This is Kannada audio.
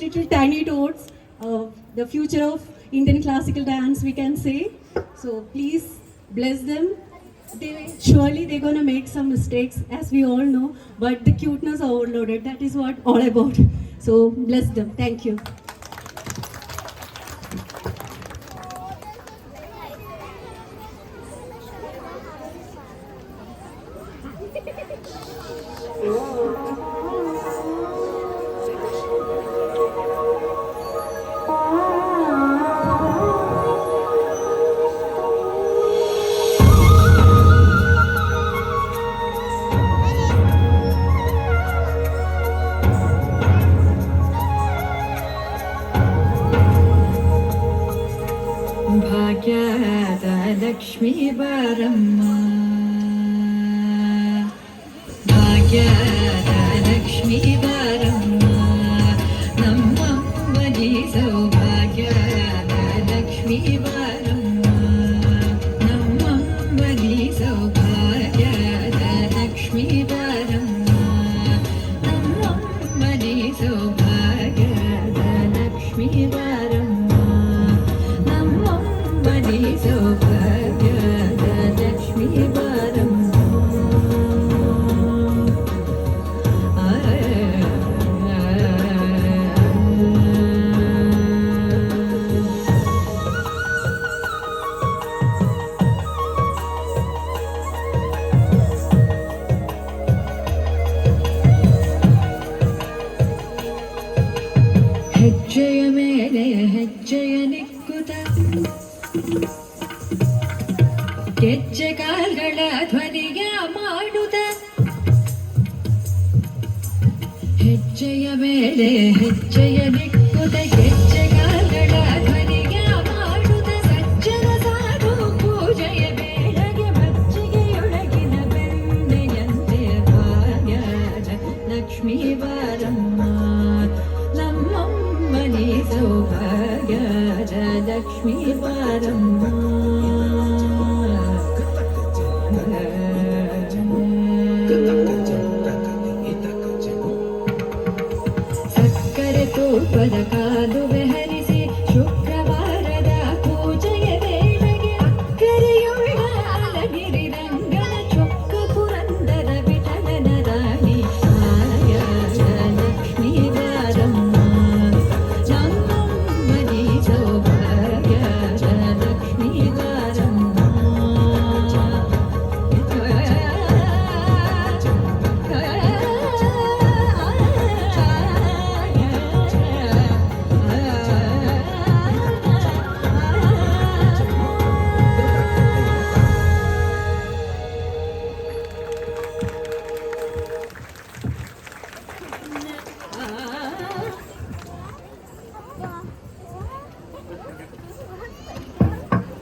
little tiny toads, the future of Indian classical dance, we can say. So please bless them. Surely they're gonna make some mistakes, as we all know, but the cuteness overloaded, that is what all about. So bless them. Thank you. ಭಾಗ್ಯದ ಲಕ್ಷ್ಮೀ ಬಾರಮ್ಮ, ಭಾಗ್ಯದ ಲಕ್ಷ್ಮೀ ಬಾರಮ್ಮ, ನಮ್ಮಮ್ಮನಿ ಸೌಭಾಗ್ಯದ ಲಕ್ಷ್ಮೀ ಬಾರಮ್ಮ, ನಮ್ಮಮ್ಮನಿ ಸೌಭಾಗ್ಯದ ಲಕ್ಷ್ಮೀ ಬಾರಮ್ಮ, ನಮ್ಮಮ್ಮನಿ ಸೌಭಾಗ್ಯದ ಲಕ್ಷ್ಮೀ ಬಾರಮ್ಮ, ನಮ್ಮಮ್ಮನಿ ಸೌಭಾಗ್ಯದ ಲಕ್ಷ್ಮೀ ಬಾರಮ್ಮ. ಹೆಜ್ಜೆಯ ಮೇಲೆ ಹೆಜ್ಜೆಯ ನಿಕ್ಕುತ ಗೆಜ್ಜೆ ಕಾಲ್ಗಳ ಧ್ವನಿಯ ಮಾಡುತ್ತ, ಹೆಜ್ಜೆಯ ಮೇಲೆ ಹೆಜ್ಜೆಯ ನಿಕ್ಕುತ ಗೆಜ್ಜೆ ಕಾಲ್ಗಳ ಧ್ವನಿಯ ಮಾಡುತ್ತ, ಸಜ್ಜನ ಸಾಧು ಪೂಜೆಯ ಬೇಳೆಗೆ ಮಜ್ಜಿಗೆಯೊಳಗಿನ ಬೆಣ್ಣೆಯಂತೆ ಭಾಗ್ಯದ ಲಕ್ಷ್ಮೀ ಬಾರಮ್ಮ, ನಮ್ಮಮ್ಮನಿ ಸೌಭಾಗ್ಯದ ಲಕ್ಷ್ಮೀ ಬಾರಮ್ಮ. ಸಕ್ಕರೆ ತೂಪದ